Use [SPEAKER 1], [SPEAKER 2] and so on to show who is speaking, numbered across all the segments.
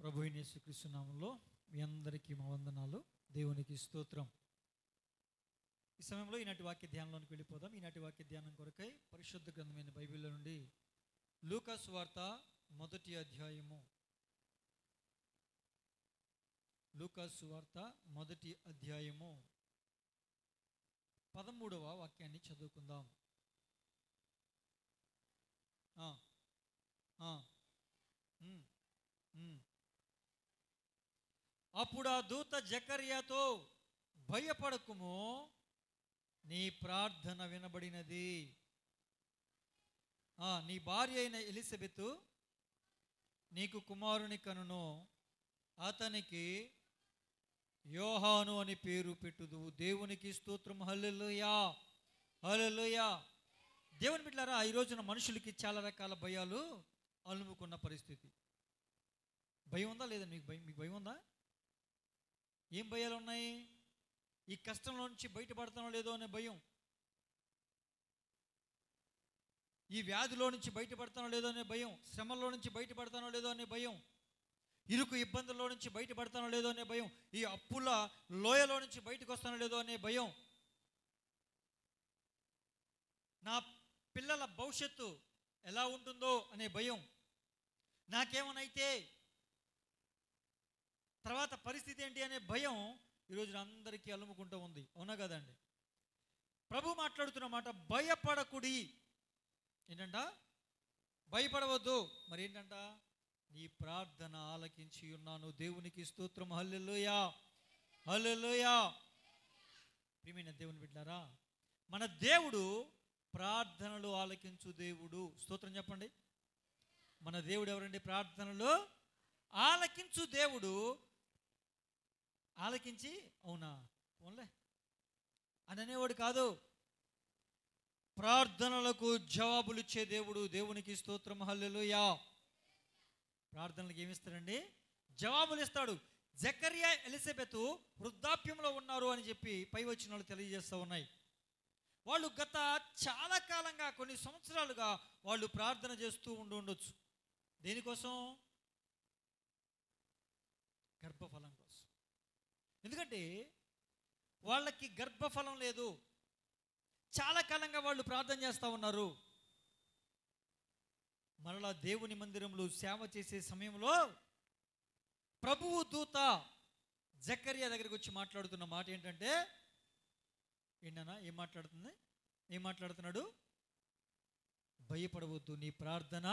[SPEAKER 1] ప్రభు అయిన యేసుక్రీస్తు నామములో మీ అందరికీ మా వందనాలు. దేవునికి స్తోత్రం. ఈ సమయంలో ఈనాటి వాక్య ధ్యానంలోనికి వెళ్ళిపోదాం. ఈనాటి వాక్య ధ్యానం కొరకై పరిశుద్ధ గ్రంథమైన బైబిల్లో నుండి లూకా సువార్త మొదటి అధ్యాయము, లూకా సువార్త మొదటి అధ్యాయము 13వ వాక్యాన్ని చదువుకుందాం. అప్పుడు ఆ దూత జకర్యాతో, భయపడకుము, నీ ప్రార్థన వినబడినది. నీ భార్య అయిన ఎలిజబెతు నీకు కుమారుని కనును, అతనికి యోహాను అని పేరు పెట్టుదు. దేవునికి స్తోత్రం. హల్లెలూయా, హల్లెలూయా. దేవుని బిడ్డలారా, ఈ రోజున మనుషులకి చాలా రకాల భయాలు అలుముకున్న పరిస్థితి. భయం ఉందా లేదా? మీకు భయం ఉందా? ఏం భయాలు ఉన్నాయి? ఈ కష్టంలో నుంచి బయటపడతానో లేదో అనే భయం, ఈ వ్యాధిలో నుంచి బయటపడతానో లేదో అనే భయం, శ్రమల్లో నుంచి బయటపడతానో లేదో అనే భయం, ఇరుకు ఇబ్బందుల్లో నుంచి బయటపడతానో లేదో అనే భయం, ఈ అప్పుల లోయలో నుంచి బయటకు వస్తానో లేదో అనే భయం, నా పిల్లల భవిష్యత్తు ఎలా ఉంటుందో అనే భయం, నాకేమనైతే తర్వాత పరిస్థితి ఏంటి అనే భయం ఈరోజు అందరికీ అలుముకుంటూ ఉంది. అవునా కదండి? ప్రభు మాట్లాడుతున్న మాట, భయపడకుడి. ఏంటంట? భయపడవద్దు. మరి ఏంటంట? నీ ప్రార్థన ఆలకించి ఉన్నాను. దేవునికి స్తోత్రం. హల్లెలూయా, హల్లెలూయా. ప్రియమైన దేవుని బిడ్డలారా, మన దేవుడు ప్రార్థనలు ఆలకించు దేవుడు. స్తోత్రం చెప్పండి. మన దేవుడు ఎవరండి? ప్రార్థనలు ఆలకించు దేవుడు. ఆలకించి అవునా ఓన్లే అని అనేవాడు కాదు, ప్రార్థనలకు జవాబులు ఇచ్చే దేవుడు. దేవునికి స్తోత్రం. హల్లెలూయా. ప్రార్థనలకు ఏమిస్తాడండి? జవాబులు ఇస్తాడు. జకర్యా, ఎలిజబెతు వృద్ధాప్యంలో ఉన్నారు అని చెప్పి పై వచనాలు తెలియజేస్తూ ఉన్నాయి. వాళ్ళు గత చాలా కాలంగా, కొన్ని సంవత్సరాలుగా వాళ్ళు ప్రార్థన చేస్తూ ఉండొచ్చు. దేనికోసం? గర్భఫలం కోసం. ఎందుకంటే వాళ్ళకి గర్భఫలం లేదు. చాలా కాలంగా వాళ్ళు ప్రార్థన చేస్తూ ఉన్నారు. మరలా దేవుని మందిరంలో సేవ చేసే సమయంలో ప్రభువు దూత జకర్యా దగ్గరికి వచ్చి మాట్లాడుతున్న మాట ఏంటంటే, ఏంటన్నా ఏం మాట్లాడుతున్నాడు? భయపడవద్దు, నీ ప్రార్థన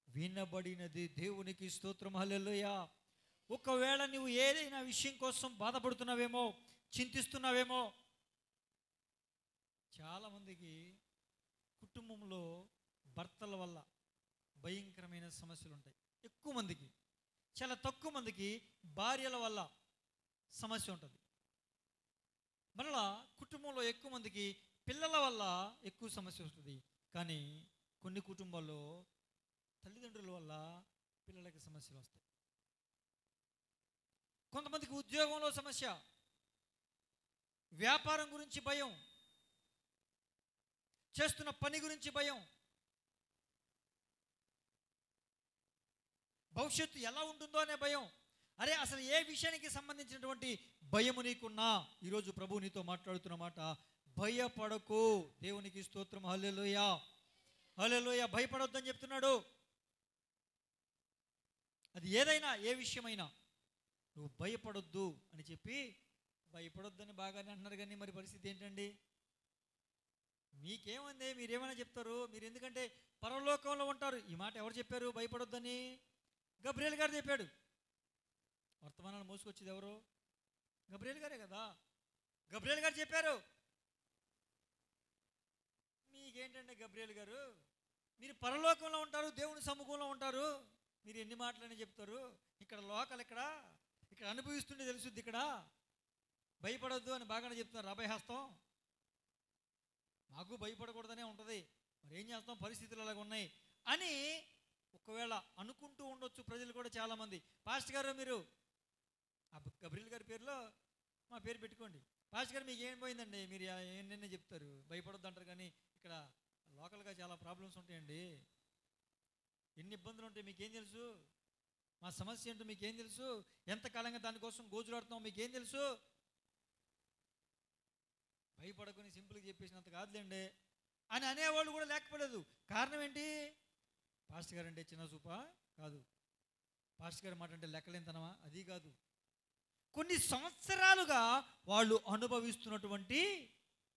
[SPEAKER 1] వినబడినది. దేవునికి స్తోత్రం. హల్లెలూయా. ఒకవేళ నువ్వు ఏదైనా విషయం కోసం బాధపడుతున్నావేమో, చింతిస్తున్నావేమో. చాలామందికి కుటుంబంలో భర్తల వల్ల భయంకరమైన సమస్యలు ఉంటాయి. ఎక్కువ మందికి. చాలా తక్కువ మందికి భార్యల వల్ల సమస్య ఉంటుంది. మరలా కుటుంబంలో ఎక్కువ మందికి పిల్లల వల్ల ఎక్కువ సమస్య వస్తుంది. కానీ కొన్ని కుటుంబాల్లో తల్లిదండ్రుల వల్ల పిల్లలకి సమస్యలు వస్తాయి. కొంతమందికి ఉద్యోగంలో సమస్య, వ్యాపారం గురించి భయం, చేస్తున్న పని గురించి భయం, భవిష్యత్తు ఎలా ఉంటుందో అనే భయం. అరే, అసలు ఏ విషయానికి సంబంధించినటువంటి భయము నీకున్నా, ఈరోజు ప్రభు నీతో మాట్లాడుతున్న మాట, భయపడకు. దేవునికి స్తోత్రం. హల్లెలూయా, హల్లెలూయా. భయపడొద్దని చెప్తున్నాడు. అది ఏదైనా, ఏ విషయమైనా నువ్వు భయపడొద్దు అని చెప్పి, భయపడొద్దని బాగానే అంటున్నారు. కానీ మరి పరిస్థితి ఏంటండి? మీకేమంది? మీరేమైనా చెప్తారు. మీరు ఎందుకంటే పరలోకంలో ఉంటారు. ఈ మాట ఎవరు చెప్పారు భయపడొద్దని? గబ్రియల్ గారు చెప్పాడు. వర్తమానాలు మోసుకొచ్చేది ఎవరు? గబ్రియల్ గారే కదా. గబ్రియల్ గారు చెప్పారు. మీకేంటంటే గబ్రియల్ గారు, మీరు పరలోకంలో ఉంటారు, దేవుని సముఖంలో ఉంటారు, మీరు ఎన్ని మాటలని చెప్తారు? ఇక్కడ లోకల్, ఇక్కడ అనుభవిస్తుండే తెలుసుద్ది. ఇక్కడ భయపడొద్దు అని బాగానే చెప్తున్నారు. అభయహస్తం. మాకు భయపడకూడదనే ఉంటుంది. మరి ఏం చేస్తాం, పరిస్థితులు అలాగ ఉన్నాయి అని ఒకవేళ అనుకుంటూ ఉండొచ్చు ప్రజలు కూడా చాలామంది. పాస్టర్ గారు, మీరు గబ్రియల్ గారి పేరులో మా పేరు పెట్టుకోండి. పాస్టర్ గారు, మీకు ఏం పోయిందండి? మీరు ఏంటనే చెప్తారు, భయపడొద్దు అంటారు. కానీ ఇక్కడ లోకల్గా చాలా ప్రాబ్లమ్స్ ఉంటాయండి. ఎన్ని ఇబ్బందులు ఉంటాయి మీకేం తెలుసు? మా సమస్య ఏంటో మీకేం తెలుసు? ఎంతకాలంగా దానికోసం గోజులాడుతున్నాం మీకేం తెలుసు? భయపడకుని సింపుల్గా చెప్పేసినంత కాదులేండి అని అనేవాళ్ళు కూడా లేకపోలేదు. కారణం ఏంటి? పాస్టర్ గారు అంటే చిన్న చూపా కాదు, పాస్టర్ గారి మాట అంటే లెక్కలేనితనమా అది కాదు. కొన్ని సంవత్సరాలుగా వాళ్ళు అనుభవిస్తున్నటువంటి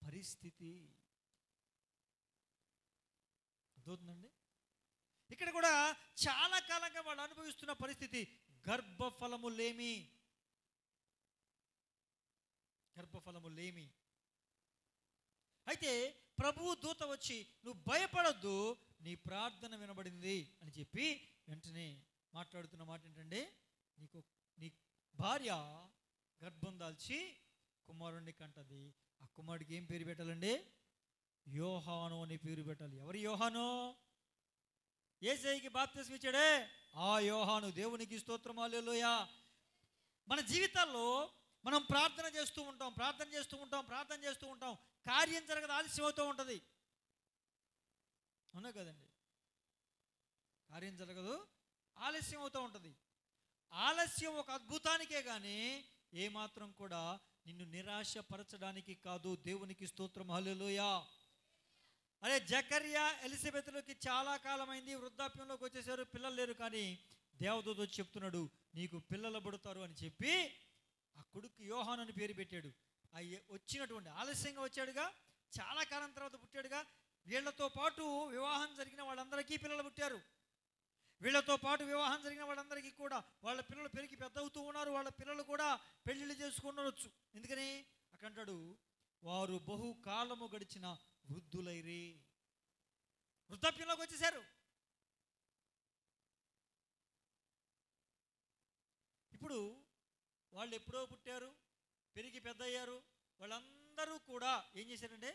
[SPEAKER 1] పరిస్థితి. అర్థమవుతుందండి? ఇక్కడ కూడా చాలా కాలంగా వాళ్ళు అనుభవిస్తున్న పరిస్థితి గర్భఫలము లేమి. గర్భఫలము లేమి. అయితే ప్రభువు దూత వచ్చి నువ్వు భయపడొద్దు, నీ ప్రార్థన వినబడింది అని చెప్పి వెంటనే మాట్లాడుతున్న మాట ఏంటంటే, నీ భార్య గర్భం దాల్చి కుమారుణ్ణి కంటది. ఆ కుమారుడికి ఏం పేరు పెట్టాలండి? యోహాను అని పేరు పెట్టాలి. ఎవరి యోహాను? యేసయ్యకి బాప్తిస్మం ఇచ్చాడే ఆ యోహాను. దేవునికి స్తోత్రం, హల్లెలూయా. మన జీవితాల్లో మనం ప్రార్థన చేస్తూ ఉంటాం, కార్యం జరగదు, ఆలస్యం అవుతూ ఉంటుంది. అవునా కదండి? కార్యం జరగదు, ఆలస్యం అవుతూ ఉంటుంది. ఆలస్యం ఒక అద్భుతానికే కానీ ఏమాత్రం కూడా నిన్ను నిరాశపరచడానికి కాదు. దేవునికి స్తోత్రం, హల్లెలూయా. అరే జకర్యా ఎలిజబెత్లోకి చాలా కాలమైంది, వృద్ధాప్యంలోకి వచ్చేసారు, పిల్లలు లేరు. కానీ దేవదూత వచ్చి చెప్తున్నాడు నీకు పిల్లలు పుడతారు అని చెప్పి ఆ కొడుకు యోహాను అని పేరు పెట్టాడు. వచ్చినటువంటి ఆలస్యంగా వచ్చాడుగా, చాలా కాలం తర్వాత పుట్టాడుగా. వీళ్లతో పాటు వివాహం జరిగిన వాళ్ళందరికీ పిల్లలు పుట్టారు. వీళ్ళతో పాటు వివాహం జరిగిన వాళ్ళందరికీ కూడా వాళ్ళ పిల్లలు పెరిగి పెద్ద అవుతూ ఉన్నారు. వాళ్ళ పిల్లలు కూడా పెళ్లిళ్ళు చేసుకునవచ్చు. ఎందుకని అక్కడ అంటాడు, వారు బహుకాలము గడిచిన వృద్ధులైరి. వృద్ధాప్యంలోకి వచ్చేసారు. ఇప్పుడు వాళ్ళు ఎప్పుడో పుట్టారు, పెరిగి పెద్ద అయ్యారు. వాళ్ళందరూ కూడా ఏం చేశారంటే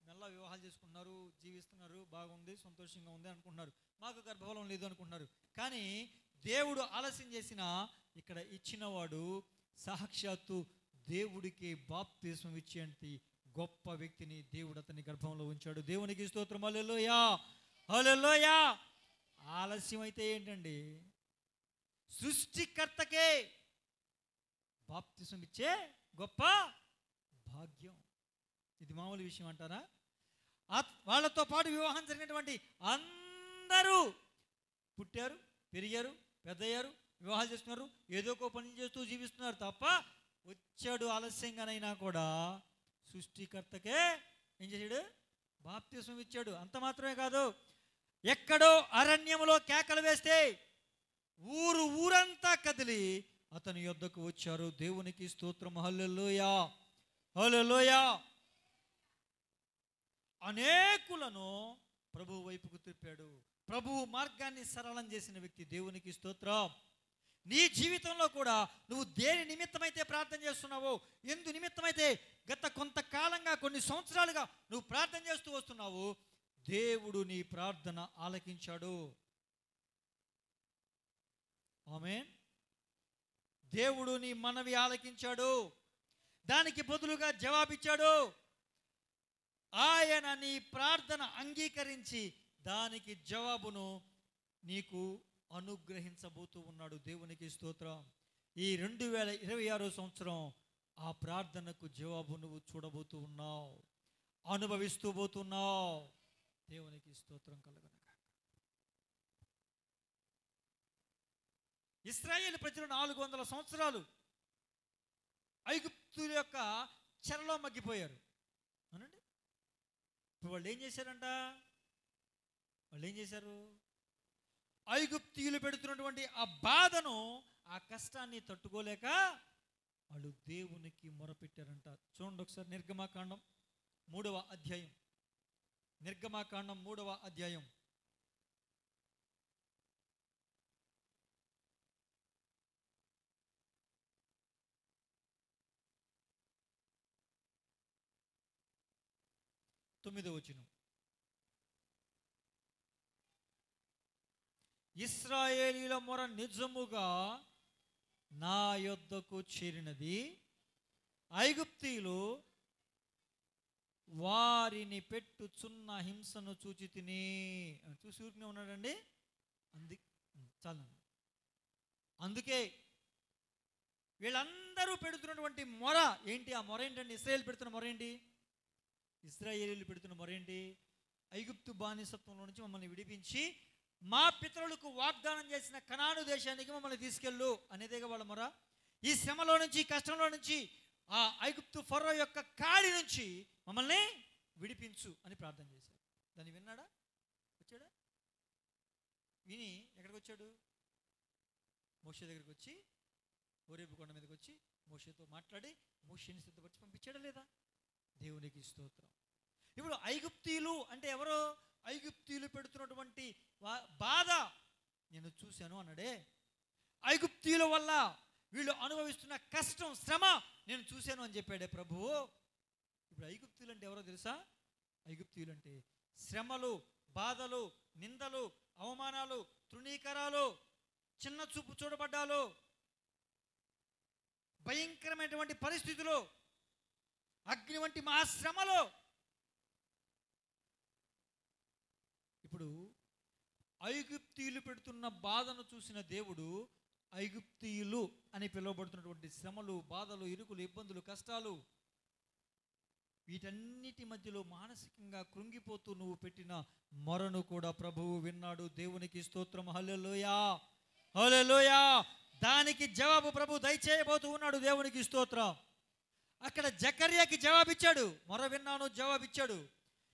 [SPEAKER 1] మెల్ల వివాహాలు చేసుకుంటున్నారు, జీవిస్తున్నారు, బాగుంది, సంతోషంగా ఉంది అనుకుంటున్నారు. మాకు గర్భఫలం లేదు అనుకుంటున్నారు. కానీ దేవుడు ఆలస్యం చేసిన ఇక్కడ ఇచ్చినవాడు సాక్షాత్తు దేవుడికి బాప్తిస్మం ఇచ్చేంటి గొప్ప వ్యక్తిని దేవుడు అతని గర్భంలో ఉంచాడు. దేవునికి స్తోత్రం, హల్లెలూయా, హల్లెలూయా. ఆలస్యం అయితే ఏంటండి? సృష్టికర్తకే బాప్తిస్మం ఇచ్చే గొప్ప భాగ్యం. ఇది మామూలు విషయం అంటారా? వాళ్ళతో పాటు వివాహం జరిగినటువంటి అందరూ పుట్టారు, పెరిగారు, పెద్దయ్యారు, వివాహాలు చేస్తున్నారు, ఏదో ఒక పని చేస్తూ జీవిస్తున్నారు తప్ప వచ్చాడు ఆలస్యంగానైనా కూడా సృష్టికర్తకే ఏం చేశాడు? బాప్తిస్మం ఇచ్చాడు. అంత మాత్రమే కాదు, ఎక్కడో అరణ్యములో కేకలు వేస్తే ఊరంతా కదిలి అతని యొద్దకు వచ్చారు. దేవునికి స్తోత్రం, హల్లెలూయా, హల్లెలూయా. అనేకులను ప్రభువు వైపుకు తిప్పాడు. ప్రభువు మార్గాన్ని సరళం చేసిన వ్యక్తి. దేవునికి స్తోత్రం. నీ జీవితంలో కూడా నువ్వు దేని నిమిత్తమైతే ప్రార్థన చేస్తున్నావో, ఎందు నిమిత్తమైతే గత కొంతకాలంగా కొన్ని సంవత్సరాలుగా నువ్వు ప్రార్థన చేస్తూ వస్తున్నావు, దేవుడు నీ ప్రార్థన ఆలకించాడు. ఆమేన్. దేవుడు నీ మనవి ఆలకించాడు, దానికి బదులుగా జవాబిచ్చాడు. ఆయన నీ ప్రార్థన అంగీకరించి దానికి జవాబును నీకు అనుగ్రహించబోతూ ఉన్నాడు. దేవునికి స్తోత్రం. ఈ 2026 సంవత్సరం ఆ ప్రార్థనకు జవాబు నువ్వు చూడబోతూ ఉన్నావు, అనుభవిస్తూ పోతున్నావు. దేవునికి స్తోత్రం కలుగును. ఇశ్రాయేలు ప్రజలు 400 సంవత్సరాలు ఐగుప్తుల యొక్క చెరలో మగ్గిపోయారు. అవునండి. ఇప్పుడు వాళ్ళు ఏం చేశారంట? వాళ్ళు ఏం చేశారు? ఐగుప్తీయులు పెడుతున్నటువంటి ఆ బాధను, ఆ కష్టాన్ని తట్టుకోలేక వాళ్ళు దేవునికి మొరపెట్టారంట. చూడండి ఒకసారి నిర్గమాకాండం 3వ అధ్యాయం. నిర్గమాకాండం 3వ అధ్యాయం. తొమ్మిదో వచనం. ఇశ్రాయేలీల మొర నిజముగా నా యొద్దకు చేరినది, ఐగుప్తీయులు వారిని పెట్టుచున్న హింసను చూచి తిని. చూసి ఊరికనే ఉన్నాడండి. చాలు. అందుకే వీళ్ళందరూ పెడుతున్నటువంటి మొర ఏంటి? ఆ మొర ఏంటండి? ఇశ్రాయేలు పెడుతున్న మొర ఏంటి? ఇశ్రాయేలీలు పెడుతున్న మొర ఏంటి? ఐగుప్తు బానిసత్వంలో నుంచి మమ్మల్ని విడిపించి మా పితరులకు వాగ్దానం చేసిన కనాను దేశానికి మమ్మల్ని తీసుకెళ్ళు అనేదేగా వాళ్ళ మొర. ఈ శ్రమలో నుంచి, కష్టంలో నుంచి, ఆ ఐగుప్తు ఫరో యొక్క కాడి నుంచి మమ్మల్ని విడిపించు అని ప్రార్థన చేశారు. దాన్ని విన్నాడా? వచ్చాడా? విని ఎక్కడికి వచ్చాడు? మోషే దగ్గరికి వచ్చి, హోరేబు కొండ మీదకి వచ్చి మోషేతో మాట్లాడి మోషేని సిద్ధపరిచి పంపించాడా లేదా? దేవునికి స్తోత్రం. ఇప్పుడు ఐగుప్తీయులు అంటే ఎవరో? ఐగుప్తీయులు పెడుతున్నటువంటి బాధ నేను చూశాను అన్నాడే. ఐగుప్తీయుల వల్ల వీళ్ళు అనుభవిస్తున్న కష్టం, శ్రమ నేను చూశాను అని చెప్పాడే ప్రభువు. ఇప్పుడు ఐగుప్తీయులు అంటే ఎవరో తెలుసా? ఐగుప్తీయులు అంటే శ్రమలు, బాధలు, నిందలు, అవమానాలు, తృణీకరాలు, చిన్న చూపు చూడబడ్డాలు, భయంకరమైనటువంటి పరిస్థితులు, అగ్ని వంటి మహాశ్రమలు. ఇప్పుడు ఐగుప్తీయులు పెడుతున్న బాధను చూసిన దేవుడు ఐగుప్తీయులు అని పిలువబడుతున్నటువంటి శ్రమలు, బాధలు, ఇరుకులు, ఇబ్బందులు, కష్టాలు, వీటన్నిటి మధ్యలో మానసికంగా కృంగిపోతూ నువ్వు పెట్టిన మొరను కూడా ప్రభువు విన్నాడు. దేవునికి స్తోత్రం. హల్లెలూయా, హల్లెలూయా. దానికి జవాబు ప్రభు దయచేయబోతూ ఉన్నాడు. దేవునికి స్తోత్రం. అక్కడ జకర్యాకి జవాబిచ్చాడు, మొర విన్నాను, జవాబిచ్చాడు.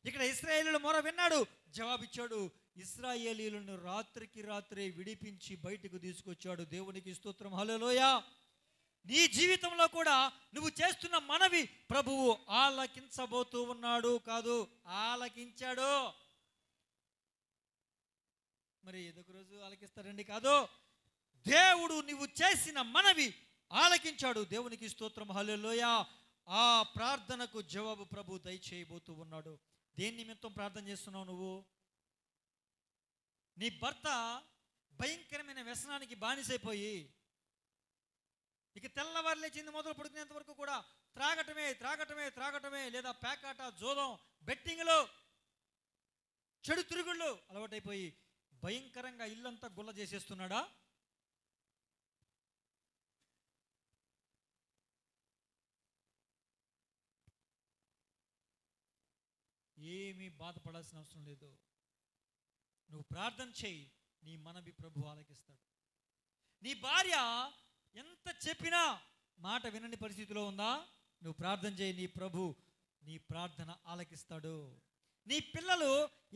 [SPEAKER 1] ఇక్కడ ఇశ్రాయేలీయుల మొర విన్నాడు, జవాబిచ్చాడు. ఇశ్రాయేలీయులను రాత్రికి రాత్రే విడిపించి బయటకు తీసుకొచ్చాడు. దేవునికి స్తోత్రం. హల్లెలూయా. నీ జీవితంలో కూడా నువ్వు చేస్తున్న మనవి ప్రభువు ఆలకించబోతూ ఉన్నాడు. కాదు, ఆలకించాడు. మరి ఏదొక రోజు ఆలకిస్తారండి? కాదు, దేవుడు నువ్వు చేసిన మనవి ఆలకించాడు. దేవునికి స్తోత్రం. హల్లెలూయా. ఆ ప్రార్థనకు జవాబు ప్రభు దయచేయబోతూ ఉన్నాడు. దేని నిమిత్తం ప్రార్థన చేస్తున్నావు నువ్వు? నీ భర్త భయంకరమైన వ్యసనానికి బానిసైపోయి ఇక తెల్లవారు లేచింది మొదలు పడుకునేంత వరకు కూడా త్రాగటమే త్రాగటమే త్రాగటమే, లేదా పేకాట, జోదం, బెట్టింగ్లు, చెడు తిరుగుళ్ళు అలవాటైపోయి భయంకరంగా ఇల్లంతా గుల్ల చేసేస్తున్నాడా? ఏమీ బాధపడాల్సిన అవసరం లేదు. నువ్వు ప్రార్థన చేయి, నీ మనవి ప్రభు ఆలకిస్తాడు. నీ భార్య ఎంత చెప్పినా మాట వినని పరిస్థితిలో ఉందా? నువ్వు ప్రార్థన చేయి, నీ ప్రభు నీ ప్రార్థన ఆలకిస్తాడు. నీ పిల్లలు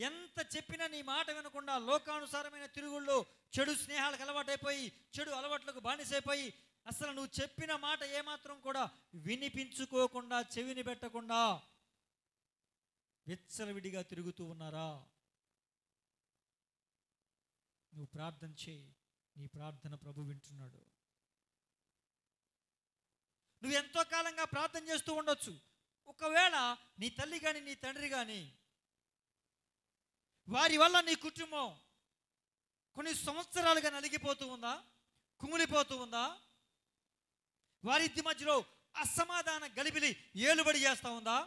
[SPEAKER 1] ఎంత చెప్పినా నీ మాట వినకుండా లోకానుసారమైన తిరుగుళ్ళు, చెడు స్నేహాలకు అలవాటైపోయి, చెడు అలవాట్లకు బానిసైపోయి, అసలు నువ్వు చెప్పిన మాట ఏమాత్రం కూడా వినిపించుకోకుండా, చెవిని పెట్టకుండా విచ్చలవిడిగా తిరుగుతూ ఉన్నారా? నువ్వు ప్రార్థన చేయి, నీ ప్రార్థన ప్రభు వింటున్నాడు. నువ్వు ఎంతో కాలంగా ప్రార్థన చేస్తూ ఉండొచ్చు. ఒకవేళ నీ తల్లి కానీ నీ తండ్రి కానీ వారి వల్ల నీ కుటుంబం కొన్ని సంవత్సరాలుగా నలిగిపోతూ ఉందా, కుమిలిపోతూ ఉందా? వారిద్దరి మధ్యలో అసమాధాన గలిబిలి ఏలుబడి చేస్తూ ఉందా?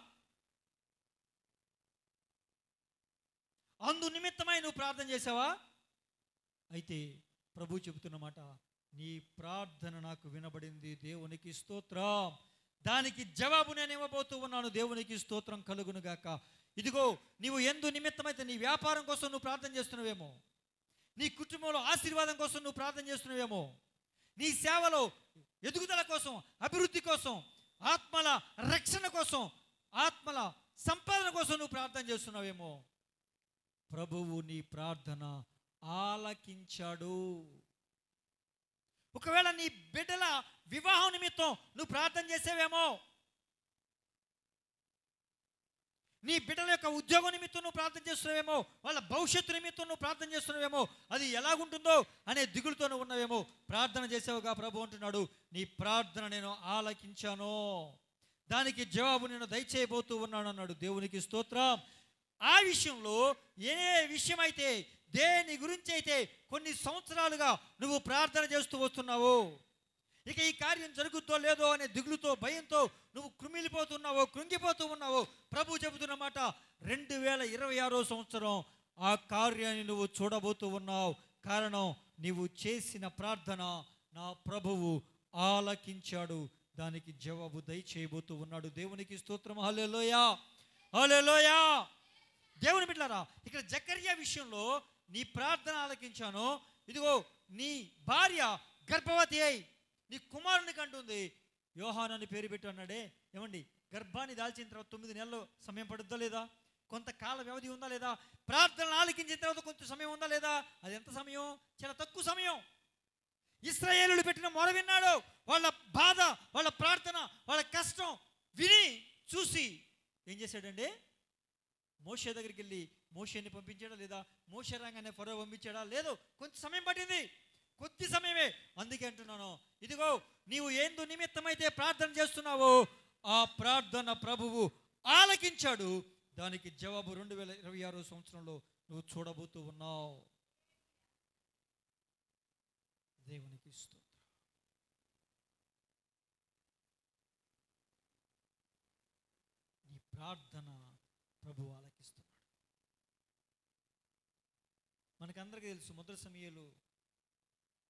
[SPEAKER 1] అందు నిమిత్తమై నువ్వు ప్రార్థన చేసావా? అయితే ప్రభు చెబుతున్న మాట, నీ ప్రార్థన నాకు వినబడింది. దేవునికి స్తోత్రం. దానికి జవాబు నేను ఇవ్వబోతూ ఉన్నాను. దేవునికి స్తోత్రం కలుగును గాక. ఇదిగో, నీవు ఎందు నిమిత్తమైతే నీ వ్యాపారం కోసం నువ్వు ప్రార్థన చేస్తున్నావేమో, నీ కుటుంబంలో ఆశీర్వాదం కోసం నువ్వు ప్రార్థన చేస్తున్నావేమో, నీ సేవలో ఎదుగుదల కోసం, అభివృద్ధి కోసం, ఆత్మల రక్షణ కోసం, ఆత్మల సంపాదన కోసం నువ్వు ప్రార్థన చేస్తున్నావేమో, ప్రభువు నీ ప్రార్థన ఆలకించాడు. ఒకవేళ నీ బిడ్డల వివాహం నిమిత్తం నువ్వు ప్రార్థన చేసేవేమో, నీ బిడ్డల యొక్క ఉద్యోగం నిమిత్తం నువ్వు ప్రార్థన చేస్తున్నావేమో, వాళ్ళ భవిష్యత్తు నిమిత్తం నువ్వు ప్రార్థన చేస్తున్నావేమో, అది ఎలాగుంటుందో అనే దిగులుతో నువ్వు ఉన్నావేమో, ప్రార్థన చేసావుగా ప్రభు అంటున్నాడు, నీ ప్రార్థన నేను ఆలకించాను, దానికి జవాబు నేను దయచేయబోతూ ఉన్నాను అన్నాడు. దేవునికి స్తోత్రం. ఆ విషయంలో ఏ విషయం అయితే, దేని గురించి అయితే కొన్ని సంవత్సరాలుగా నువ్వు ప్రార్థన చేస్తూ వస్తున్నావు, ఇక ఈ కార్యం జరుగుతో లేదో అనే దిగులుతో, భయంతో నువ్వు కృంగిపోతున్నావో, కృంగిపోతూ ఉన్నావో, ప్రభు చెబుతున్న మాట, 2026 సంవత్సరం ఆ కార్యాన్ని నువ్వు చూడబోతూ ఉన్నావు. కారణం, నీవు చేసిన ప్రార్థన నా ప్రభువు ఆలకించాడు, దానికి జవాబు దయచేయబోతూ ఉన్నాడు. దేవునికి స్తోత్రం. హల్లెలూయా, హల్లెలూయా. దేవుని బిడ్డలారా, ఇక్కడ జకర్యా విషయంలో నీ ప్రార్థన ఆలకించాను. ఇదిగో నీ భార్య గర్భవతి అయి నీ కుమారుని కంటుంది, యోహాను అని పేరు పెట్టు అన్నాడే. ఏమండి, గర్భాన్ని దాల్చిన తర్వాత 9 నెలలు సమయం పడుద్దా లేదా? కొంతకాల వ్యవధి ఉందా లేదా? ప్రార్థనలు ఆలకించిన తర్వాత కొంత సమయం ఉందా లేదా? అది ఎంత సమయం? చాలా తక్కువ సమయం. ఇశ్రాయేలులు పెట్టిన మొర విన్నాడు. వాళ్ళ బాధ, వాళ్ళ ప్రార్థన, వాళ్ళ కష్టం విని చూసి ఏం చేశాడండి? మోషే దగ్గరికి వెళ్ళి మోషేని పంపించాడా లేదా? మోషే రాగానే ఫరో పంపించాడా? లేదు, కొంత సమయం పట్టింది, కొద్ది సమయమే. అందుకే అంటున్నాను, ఇదిగో నీవు ఏందు నిమిత్తమైతే ప్రార్థన చేస్తున్నావో ఆ ప్రార్థన ప్రభువు ఆలకించాడు, దానికి జవాబు 2026 సంవత్సరంలో నువ్వు చూడబోతూ ఉన్నావు. దేవునికి స్తోత్రం. ఈ ప్రార్థన ప్రభు ఆలకిస్తున్నాడు. మనకందరికీ తెలుసు, మొదటి సమూయేలు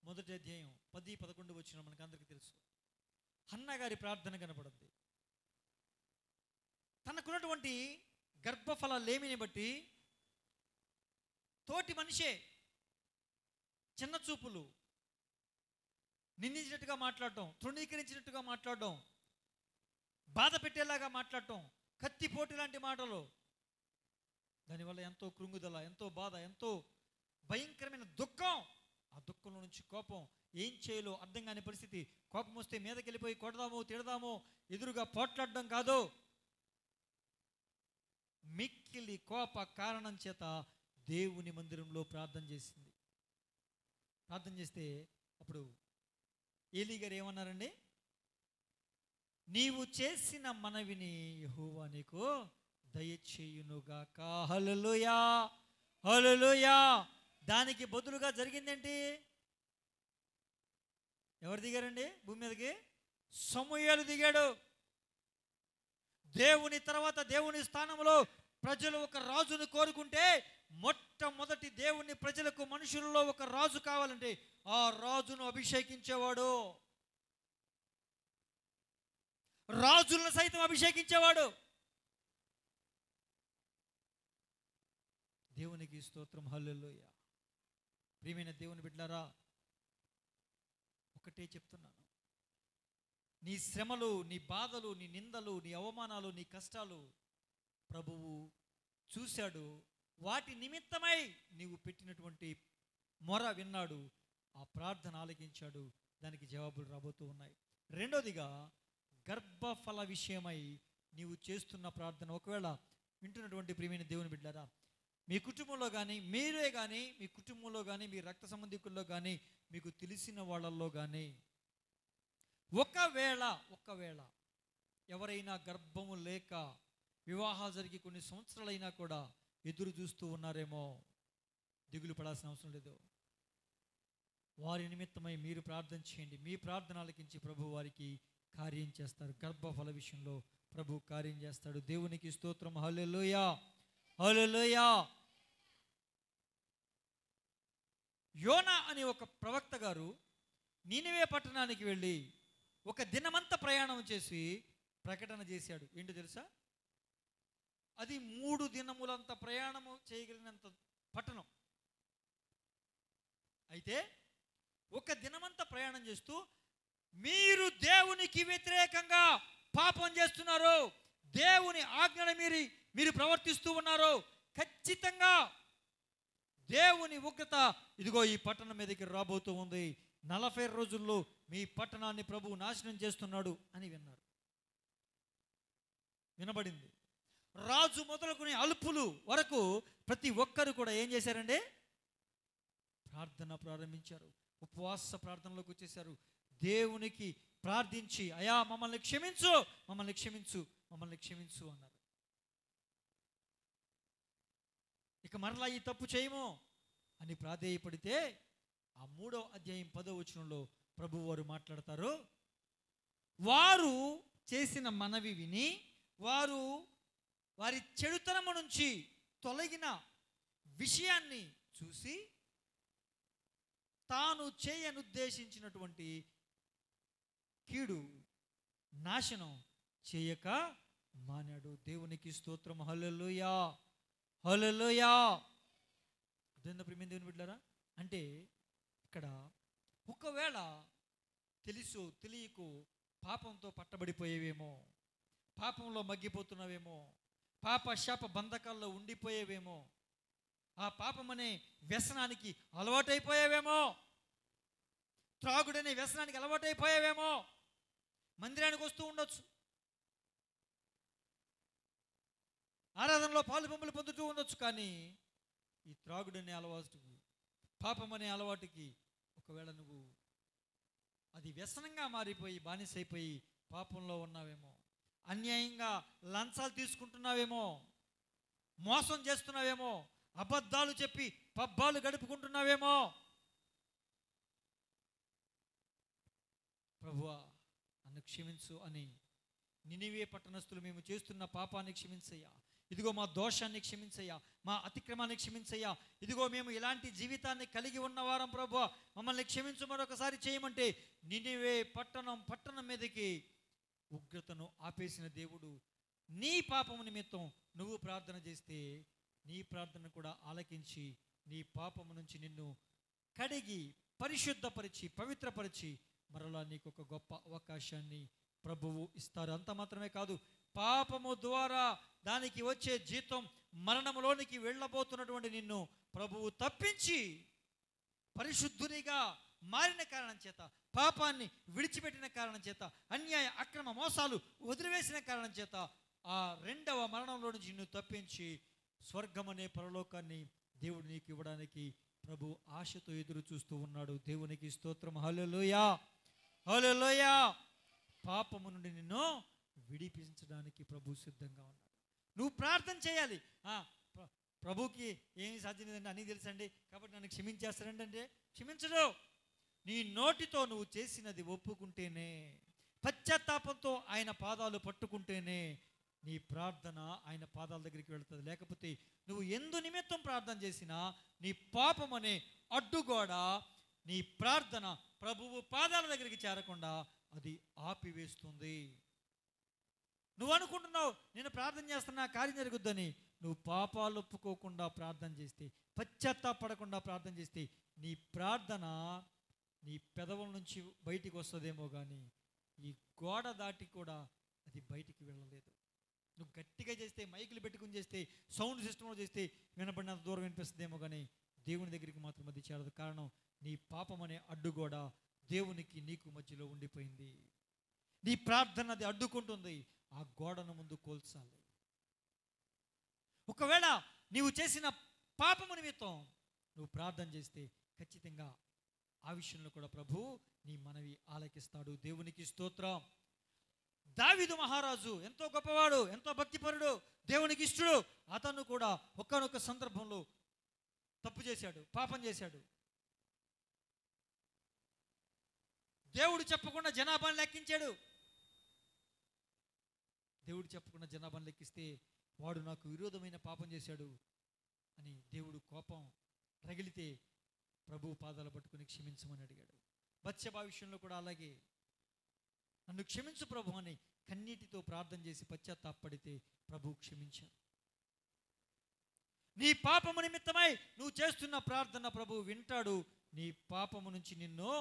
[SPEAKER 1] 1వ అధ్యాయం 10-11 వచ్చిన మనకందరికీ తెలుసు. హన్నా గారి ప్రార్థన కనపడుద్ది. తనకున్నటువంటి గర్భఫల లేమిని బట్టి తోటి మనిషే చిన్న చూపులు, నిందించినట్టుగా మాట్లాడటం, తృణీకరించినట్టుగా మాట్లాడటం, బాధ పెట్టేలాగా మాట్లాడటం, కత్తిపోటు లాంటి మాటలు, దానివల్ల ఎంతో కృంగుదల, ఎంతో బాధ, ఎంతో భయంకరమైన దుఃఖం. ఆ దుఃఖంలో నుంచి కోపం, ఏం చేయాలో అర్థం కాని పరిస్థితి. కోపం వస్తే మీదకి వెళ్ళిపోయి కొడదామో తిడదామో, ఎదురుగా పోట్లాడడం కాదు, మిక్కిలి కోప కారణం చేత దేవుని మందిరంలో ప్రార్థన చేసింది. ప్రార్థన చేస్తే అప్పుడు ఏలీ గారు ఏమన్నారండి? నీవు చేసిన మనవిని యెహోవా నీకు దయచేయునుగాక. హల్లెలూయా, హల్లెలూయా. దానికి బదులుగా జరిగిందేంటి? ఎవరు దిగారండి భూమి మీదకి? సమూయేలు దిగాడు. దేవుని తర్వాత దేవుని స్థానంలో ప్రజలు ఒక రాజును కోరుకుంటే, మొట్టమొదటి దేవుని ప్రజలకు మనుషులలో ఒక రాజు కావాలంటే ఆ రాజును అభిషేకించేవాడు, రాజులను సైతం అభిషేకించేవాడు. దేవునికి స్తోత్రం. హల్లెలూయా. ప్రియమైన దేవుని బిడ్డలారా, ఒకటే చెప్తున్నాను, నీ శ్రమలు, నీ బాధలు, నీ నిందలు, నీ అవమానాలు, నీ కష్టాలు ప్రభువు చూశాడు. వాటి నిమిత్తమై నీవు పెట్టినటువంటి మొర విన్నాడు, ఆ ప్రార్థన ఆలకించాడు, దానికి జవాబులు రాబోతూ ఉన్నాయి. రెండోదిగా, గర్భఫల విషయమై నీవు చేస్తున్న ప్రార్థన, ఒకవేళ వింటున్నటువంటి ప్రియమైన దేవుని బిడ్డలారా, మీ కుటుంబంలో కానీ, మీరే కానీ, మీ కుటుంబంలో కానీ, మీ రక్త సంబంధికుల్లో కానీ, మీకు తెలిసిన వాళ్ళల్లో కానీ ఒకవేళ ఎవరైనా గర్భము లేక వివాహాలు జరిగి కొన్ని సంవత్సరాలైనా కూడా ఎదురు చూస్తూ ఉన్నారేమో, దిగులు పడాల్సిన అవసరం లేదు. వారి నిమిత్తమై మీరు ప్రార్థన చేయండి. మీ ప్రార్థన ఆలకించి ప్రభు వారికి కార్యం చేస్తారు. గర్భఫల విషయంలో ప్రభు కార్యం చేస్తాడు. దేవునికి స్తోత్రం. హల్లెలూయా, హల్లెలూయా. యోనా అనే ఒక ప్రవక్త గారు నీనెవే పట్టణానికి వెళ్ళి ఒక దినమంతా ప్రయాణం చేసి ప్రకటన చేశాడు. ఏంటో తెలుసా? అది 3 దినములంత ప్రయాణము చేయగలిగినంత పట్టణం. అయితే ఒక దినమంతా ప్రయాణం చేస్తూ, మీరు దేవునికి వ్యతిరేకంగా పాపం చేస్తున్నారు, దేవుని ఆజ్ఞను మీరు ప్రవర్తిస్తూ ఉన్నారు, ఖచ్చితంగా దేవుని ఉగ్రత ఇదిగో ఈ పట్టణం మీదకి రాబోతూ ఉంది, 40 రోజుల్లో మీ పట్టణాన్ని ప్రభువు నాశనం చేస్తున్నాడు అని విన్నారు. వినబడింది. రాజు మొదలుకొని అల్పులు వరకు ప్రతి ఒక్కరు కూడా ఏం చేశారండి? ప్రార్థన ప్రారంభించారు. ఉపవాస ప్రార్థనలోకి వచ్చేసారు. దేవునికి ప్రార్థించి, అయా మమ్మల్ని క్షమించు, మమ్మల్ని క్షమించు, మమ్మల్ని క్షమించు అన్నారు. ఇక మరలా ఈ తప్పు చేయము అని ప్రాధేయపడితే, ఆ 3వ అధ్యాయం 10వ వచనంలో ప్రభు వారు మాట్లాడతారు. వారు చేసిన మనవి విని, వారు వారి చెడుతనము నుంచి తొలగిన విషయాన్ని చూసి తాను చేయనుద్దేశించినటువంటి కీడు నాశనం చేయక మానాడు. దేవునికి స్తోత్రం. హల్లెలూయా, హల్లెలూయా. అదేందో ప్రియమైన దేవుని బిడ్డలారా, అంటే ఇక్కడ ఒకవేళ తెలుసు తెలియకు పాపంతో పట్టబడిపోయేవేమో, పాపంలో మగ్గిపోతున్నావేమో, పాప శాప బంధకాల్లో ఉండిపోయేవేమో, ఆ పాపం అనే వ్యసనానికి అలవాటైపోయావేమో, త్రాగుడనే వ్యసనానికి అలవాటైపోయావేమో. మందిరానికి వస్తూ ఉండొచ్చు, ఆరాధనలో పాలు పంపులు పొందుతూ ఉండొచ్చు, కానీ ఈ త్రాగుడనే అలవాటుకి, పాపం అనే అలవాటుకి ఒకవేళ నువ్వు అది వ్యసనంగా మారిపోయి బానిసైపోయి పాపంలో ఉన్నావేమో, అన్యాయంగా లంచాలు తీసుకుంటున్నావేమో, మోసం చేస్తున్నావేమో, అబద్ధాలు చెప్పి పబ్బాలు గడుపుకుంటున్నావేమో. ప్రభువా నన్ను క్షమించు అని నినివే పట్టణస్థులు మేము చేస్తున్న పాపాన్ని క్షమించయ్యా, ఇదిగో మా దోషాన్ని క్షమించయ్యా, మా అతిక్రమాన్ని క్షమించయ్యా, ఇదిగో మేము ఇలాంటి జీవితాన్ని కలిగి ఉన్నవారం ప్రభువా మమ్మల్ని క్షమించు మరొకసారి చేయమంటే నినివే పట్టణం మీదకి ఉగ్రతను ఆపేసిన దేవుడు నీ పాపము నిమిత్తం నువ్వు ప్రార్థన చేస్తే నీ ప్రార్థన కూడా ఆలకించి నీ పాపము నుంచి నిన్ను కడిగి పరిశుద్ధపరిచి పవిత్రపరిచి మరలా నీకు ఒక గొప్ప అవకాశాన్ని ప్రభువు ఇస్తారు. అంత మాత్రమే కాదు, పాపము ద్వారా దానికి వచ్చే జీతం మరణములోనికి వెళ్ళబోతున్నటువంటి నిన్ను ప్రభువు తప్పించి పరిశుద్ధునిగా మారిన కారణం చేత, పాపాన్ని విడిచిపెట్టిన కారణం చేత, అన్యాయ అక్రమ మోసాలు వదిలివేసిన కారణం చేత ఆ రెండవ మరణంలో నుంచి నిన్ను తప్పించి స్వర్గం అనే పరలోకాన్ని దేవుడు నీకు ఇవ్వడానికి ప్రభు ఆశతో ఎదురు చూస్తూ ఉన్నాడు. దేవునికి స్తోత్రం. హల్లెలూయా, హల్లెలూయా. పాపము నుండి నిన్ను విడిపించడానికి ప్రభు సిద్ధంగా ఉన్నాడు. నువ్వు ప్రార్థన చేయాలి. ప్రభుకి ఏమి సాధ్యం లేదండి, అన్నీ తెలుసండి కాబట్టి నన్ను క్షమించేస్తారండి అంటే క్షమించడు. నీ నోటితో నువ్వు చేసినది ఒప్పుకుంటేనే, పశ్చాత్తాపంతో ఆయన పాదాలు పట్టుకుంటేనే నీ ప్రార్థన ఆయన పాదాల దగ్గరికి వెళుతుంది. లేకపోతే నువ్వు ఎందు నిమిత్తం ప్రార్థన చేసినా నీ పాపం అనే అడ్డుగోడ నీ ప్రార్థన ప్రభువు పాదాల దగ్గరికి చేరకుండా అది ఆపివేస్తుంది. నువ్వు అనుకుంటున్నావు నేను ప్రార్థన చేస్తున్నా కార్యం జరుగుద్దని. నువ్వు పాపాలు ఒప్పుకోకుండా ప్రార్థన చేస్తే, పశ్చాత్తాపడకుండా ప్రార్థన చేస్తే నీ ప్రార్థన నీ పెదవుల నుంచి బయటికి వస్తుందేమో కానీ ఈ గోడ దాటి కూడా అది బయటికి వెళ్ళలేదు. నువ్వు గట్టిగా చేస్తే, మైకులు పెట్టుకుని చేస్తే, సౌండ్ సిస్టంలో చేస్తే వినబడినంత దూరం వినిపిస్తుందేమో కానీ దేవుని దగ్గరికి మాత్రం అది చేరదు. కారణం నీ పాపం అనే అడ్డుగోడ దేవునికి నీకు మధ్యలో ఉండిపోయింది. నీ ప్రార్థన అది అడ్డుకుంటుంది. ఆ గోడను ముందు కోల్చాలి. ఒకవేళ నీవు చేసిన పాపము నిమిత్తం నువ్వు ప్రార్థన చేస్తే ఖచ్చితంగా ఆ విషయంలో కూడా ప్రభు నీ మనవి ఆలకిస్తాడు. దేవునికి స్తోత్రం. దావీదు మహారాజు ఎంతో గొప్పవాడు, ఎంతో భక్తిపరుడు, దేవునికి ఇష్టడు. అతను కూడా ఒకానొక సందర్భంలో తప్పు చేశాడు, పాపం చేశాడు. దేవుడు చెప్పకుండా జనాభాను లెక్కించాడు. దేవుడు చెప్పకుండా జనాభాను లెక్కిస్తే వాడు నాకు విరోధమైన పాపం చేశాడు అని దేవుడు కోపం రగిలితే ప్రభు పాదాలు పట్టుకుని క్షమించమని అడిగాడు. బత్షెబా విషయంలో కూడా అలాగే నన్ను క్షమించు ప్రభు అని కన్నీటితో ప్రార్థన చేసి పశ్చాత్తాపడితే ప్రభు క్షమించాడు. నీ పాపము నిమిత్తమై నువ్వు చేస్తున్న ప్రార్థన ప్రభు వింటాడు. నీ పాపము నుంచి నిన్ను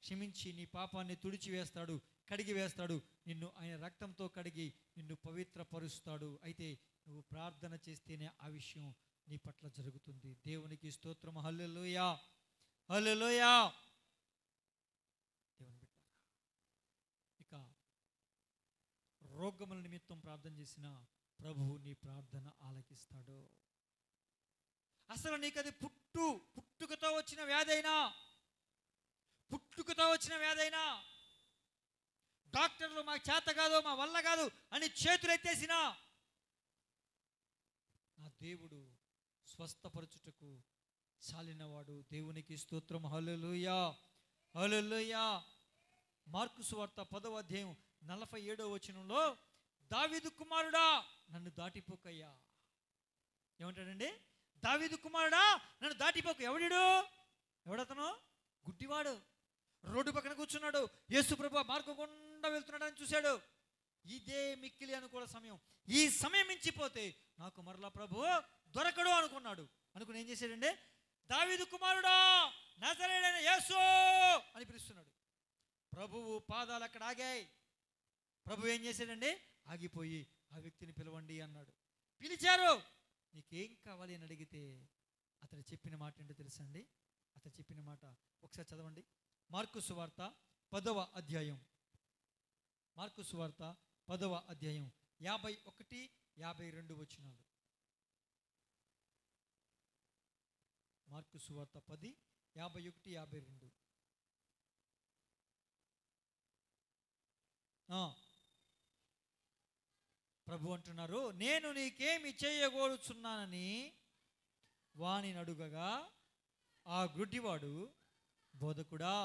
[SPEAKER 1] క్షమించి నీ పాపాన్ని తుడిచివేస్తాడు, కడిగి వేస్తాడు. నిన్ను ఆయన రక్తంతో కడిగి నిన్ను పవిత్రపరుస్తాడు. అయితే నువ్వు ప్రార్థన చేస్తేనే ఆ విషయం నీ పట్ల జరుగుతుంది. దేవునికి స్తోత్రం. హల్లెలూయా, హల్లెలూయా. దేవుని బిడ్డ, ఇక రోగముల నిమిత్తం ప్రార్థన చేసిన ప్రభువు నీ ప్రార్థన ఆలకిస్తాడు. అసలు నీకు అది పుట్టుకతో వచ్చిన వ్యాధైనా, పుట్టుకతో వచ్చిన వ్యాధైనా, డాక్టర్లు మాకు చేత కాదు, మా వల్ల కాదు అని చేతులు ఎత్తేసినా నా దేవుడు స్వస్థపరచుటకు చాలినవాడు. దేవునికి స్తోత్రం. హల్లెలూయా, హల్లెలూయా. మార్కు సువార్త 10వ అధ్యాయం 47వ వచనంలో దావీదు కుమారుడా నన్ను దాటిపోకయ్యా. ఏమంటాడండి? దావీదు కుమారుడా నన్ను దాటిపోక. ఎవడతను? గుడ్డివాడు రోడ్డు పక్కన కూర్చున్నాడు. యేసు ప్రభు మార్గం గుండా వెళ్తున్నాడని చూశాడు. ఇదే మిక్కిలి అనుకూల సమయం. ఈ సమయం మించిపోతే నాకు మరలా ప్రభు దొరకడు అనుకున్నాడు. అనుకుని ఏం చేశాడండి? దావీదు కుమారుడా, నజరేయుడైన యేసు అని పిలుస్తున్నాడు. ప్రభువు పాదాలు అక్కడ ఆగాయి. ప్రభు ఏం చేశాడండి? ఆగిపోయి ఆ వ్యక్తిని పిలవండి అన్నాడు. పిలిచారు. నీకేం కావాలి అని అడిగితే అతడు చెప్పిన మాట ఏంటో తెలుసా అండి? అతడు చెప్పిన మాట ఒకసారి చదవండి. మార్కు సువార్త 10వ అధ్యాయం. మార్కు సువార్త 10వ అధ్యాయం 51, 52 వచనాలు. మార్కు సువార్త 10, 51, 52. ప్రభు అంటున్నారు, నేను నీకేమి చేయగోరుచున్నానని వానిని అడుగగా ఆ గుడ్డివాడు, బోధకుడా,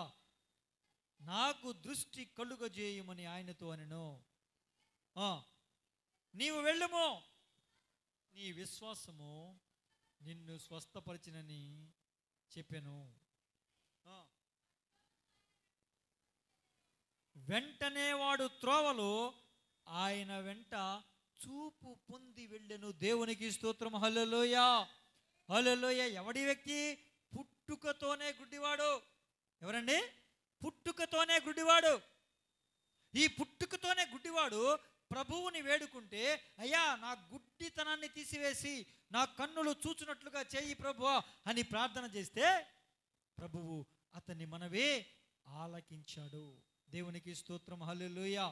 [SPEAKER 1] నాకు దృష్టి కలుగజేయమని ఆయనతో అనెను. నీవు వెళ్ళుము, నీ విశ్వాసము నిన్ను స్వస్థపరిచినని చెప్పెను. వెంటనే వాడు త్రోవలో ఆయన వెంట చూపు పొంది వెళ్ళెను. దేవునికి స్తోత్రం. హల్లెలూయా, హల్లెలూయా. ఎవడి వ్యక్తి? పుట్టుకతోనే గుడ్డివాడు. ఎవరండి? పుట్టుకతోనే గుడ్డివాడు. ఈ పుట్టుకతోనే గుడ్డివాడు ప్రభువుని వేడుకుంటే, అయ్యా నా గుడ్డితనాన్ని తీసివేసి నా కన్నులు చూచున్నట్లుగా చేయి ప్రభువా అని ప్రార్థన చేస్తే ప్రభువు అతన్ని మనవే ఆలకించాడు. దేవునికి స్తోత్రం. హల్లెలూయా,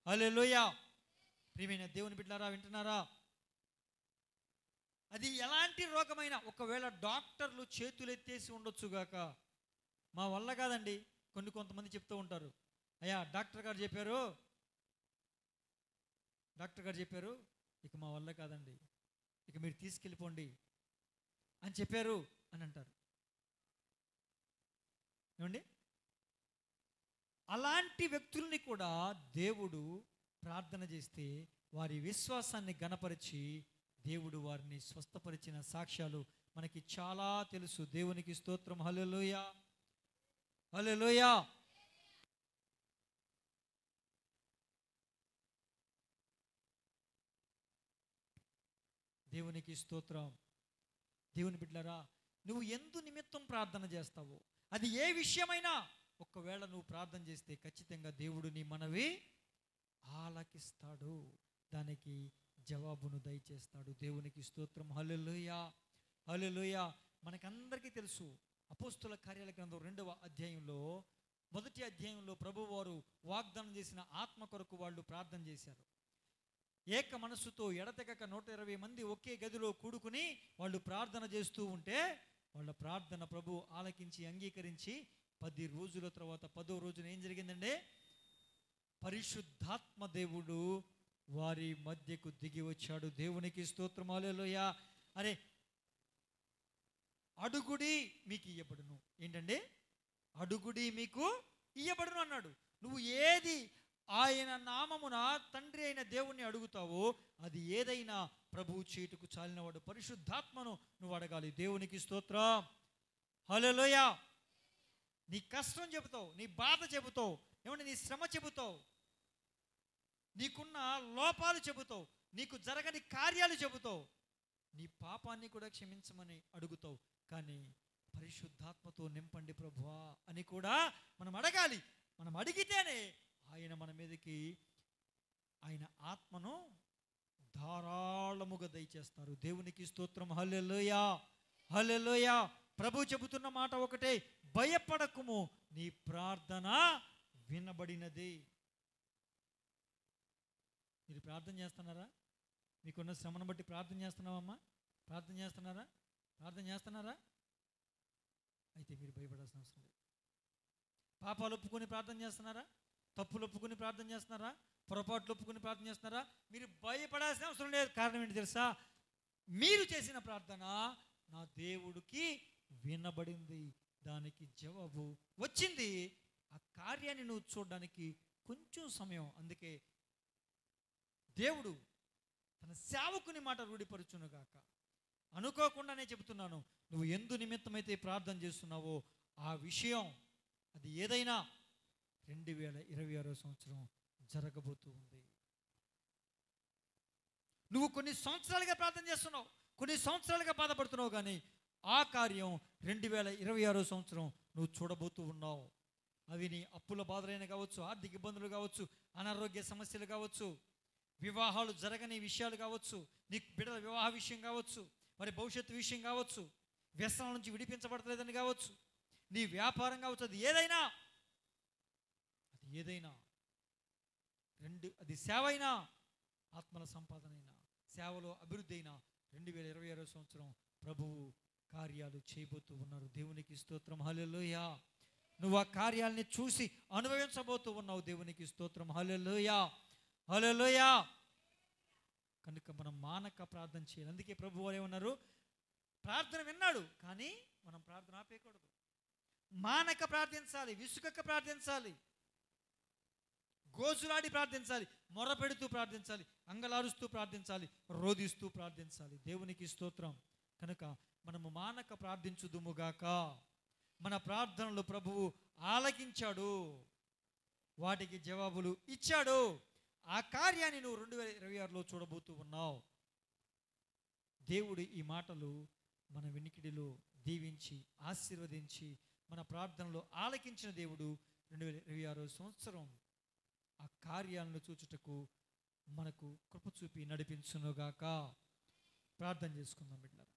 [SPEAKER 1] హల్లెలూయా. ప్రియమైన దేవుని బిడ్డలారా, వింటున్నారా? అది ఎలాంటి రోగమైనా, ఒకవేళ డాక్టర్లు చేతులెత్తేసి ఉండొచ్చుగాక, మా వల్ల కాదండి. కొంతమంది చెప్తూ ఉంటారు, అయ్యా డాక్టర్ గారు చెప్పారు, ఇక మా వల్ల కాదండి, ఇక మీరు తీసుకెళ్ళిపోండి అని చెప్పారు అని అంటారు. ఏమండి? అలాంటి వ్యక్తుల్ని కూడా దేవుడు ప్రార్థన చేస్తే వారి విశ్వాసాన్ని గణపరిచి దేవుడు వారిని స్వస్థపరిచిన సాక్ష్యాలు మనకి చాలా తెలుసు. దేవునికి స్తోత్రం. హల్లెలూయా, హల్లెలూయా. దేవునికి స్తోత్రం. దేవుని బిడ్డలారా, నువ్వు ఎందు నిమిత్తం ప్రార్థన చేస్తావో, అది ఏ విషయమైనా, ఒకవేళ నువ్వు ప్రార్థన చేస్తే ఖచ్చితంగా దేవుడు నీ మనవి ఆలకిస్తాడు, దానికి జవాబును దయచేస్తాడు. దేవునికి స్తోత్రం. హల్లెలూయా, హల్లెలూయా. మనకందరికీ తెలుసు, అపోస్తుల కార్యాల గ్రంథం 2వ అధ్యాయంలో, 1వ అధ్యాయంలో ప్రభువారు వాగ్దానం చేసిన ఆత్మ కొరకు వాళ్ళు ప్రార్థన చేశారు. ఏక మనస్సుతో ఎడతెగక 120 మంది ఒకే గదిలో కూడుకుని వాళ్ళు ప్రార్థన చేస్తూ ఉంటే వాళ్ళ ప్రార్థన ప్రభు ఆలకించి అంగీకరించి 10 రోజుల తర్వాత 10వ రోజున ఏం జరిగిందండి? పరిశుద్ధాత్మ దేవుడు వారి మధ్యకు దిగి వచ్చాడు. దేవునికి స్తోత్రం. హల్లెలూయా. అరే, అడుగుడి మీకు ఇయ్యబడును. ఏంటండి? అడుగుడి మీకు ఇయ్యబడును అన్నాడు. నువ్వు ఏది ఆయన నామమున తండ్రి అయిన దేవుణ్ణి అడుగుతావో అది ఏదైనా ప్రభువు చేటుకు చాలినవాడు. పరిశుద్ధాత్మను నువ్వు అడగాలి. దేవునికి స్తోత్రం. హల్లెలూయా. నీ కష్టం చెబుతావు, నీ బాధ చెబుతావు, ఏమంటే నీ శ్రమ చెబుతావు, నీకున్న లోపాలు చెబుతావు, నీకు జరగని కార్యాలు చెబుతావు, నీ పాపాన్ని కూడా క్షమించమని అడుగుతావు. కానీ పరిశుద్ధాత్మతో నింపండి ప్రభువా అని కూడా మనం అడగాలి. మనం అడిగితేనే ఆయన మన మీదకి ఆయన ఆత్మను ధారాళముగా దయచేస్తారు. దేవునికి స్తోత్రం. హల్లెలూయా, హల్లెలూయా. ప్రభు చెబుతున్న మాట ఒకటే, భయపడకుము, నీ ప్రార్థన వినబడినది. మీరు ప్రార్థన చేస్తున్నారా? మీకున్న శ్రమను బట్టి ప్రార్థన చేస్తున్నావమ్మా? ప్రార్థన చేస్తున్నారా? ప్రార్థన చేస్తున్నారా? అయితే మీరు భయపడాల్సిన అవసరం లేదు. పాపాలు ఒప్పుకొని ప్రార్థన చేస్తున్నారా? తప్పులు ఒప్పుకొని ప్రార్థన చేస్తున్నారా? పొరపాట్లు ఒప్పుకొని ప్రార్థన చేస్తున్నారా? మీరు భయపడాల్సిన అవసరం లేదు. కారణం ఏంటి తెలుసా? మీరు చేసిన ప్రార్థన నా దేవుడికి వినబడింది, దానికి జవాబు వచ్చింది. ఆ కార్యాన్ని నువ్వు చూడడానికి కొంచెం సమయం. అందుకే దేవుడు తన సేవకుని మాట రూఢిపరచునుగాక. అనుకోకుండానే చెబుతున్నాను, నువ్వు ఎందు నిమిత్తమైతే ప్రార్థన చేస్తున్నావో ఆ విషయం అది ఏదైనా 2026 సంవత్సరం జరగబోతూ ఉంది. నువ్వు కొన్ని సంవత్సరాలుగా ప్రార్థన చేస్తున్నావు, కొన్ని సంవత్సరాలుగా బాధపడుతున్నావు, కానీ ఆ కార్యం 2026 సంవత్సరం నువ్వు చూడబోతూ ఉన్నావు. అవి నీ అప్పుల బాధలైన కావచ్చు, ఆర్థిక ఇబ్బందులు కావచ్చు, అనారోగ్య సమస్యలు కావచ్చు, వివాహాలు జరగని విషయాలు కావచ్చు, నీ బిడ్డల వివాహ విషయం కావచ్చు, మరి భవిష్యత్తు విషయం కావచ్చు, వ్యసనాల నుంచి విడిపించబడలేదని కావచ్చు, నీ వ్యాపారం కావచ్చు, అది ఏదైనా అది సేవ అయినా, ఆత్మల సంపాదన అయినా, సేవలో అభివృద్ధి అయినా 2026 సంవత్సరం ప్రభువు కార్యాలు చేయబోతూ ఉన్నారు. దేవునికి స్తోత్రం, హల్లెలూయా. నువ్వు ఆ కార్యాలని చూసి అనుభవించబోతూ ఉన్నావు. దేవునికి స్తోత్రం, హల్లెలూయా, హల్లెలూయా. కనుక మనం మానక ప్రార్థన చేయాలి. అందుకే ప్రభు వారు ఏమన్నారు, ప్రార్థన విన్నాడు, కానీ మనం ప్రార్థన ఆపేయకూడదు. మానక ప్రార్థించాలి, విసుకక ప్రార్థించాలి, గోజులాడి ప్రార్థించాలి, మొరపెడుతూ ప్రార్థించాలి, అంగలారుస్తూ ప్రార్థించాలి, రోదిస్తూ ప్రార్థించాలి. దేవునికి స్తోత్రం. కనుక మనము మానక ప్రార్థించుదుముగాక. మన ప్రార్థనలు ప్రభువు ఆలకించాడు, వాటికి జవాబులు ఇచ్చాడు. ఆ కార్యాన్ని నువ్వు 2026లో చూడబోతూ ఉన్నావు. దేవుడు ఈ మాటలు మన వినికిడిలో దీవించి ఆశీర్వదించి మన ప్రార్థనలో ఆలకించిన దేవుడు 2026 సంవత్సరం ఆ కార్యాలను చూచుటకు మనకు కృప చూపి నడిపించునుగాక. ప్రార్థన చేసుకుందాం బిడ్డలారా.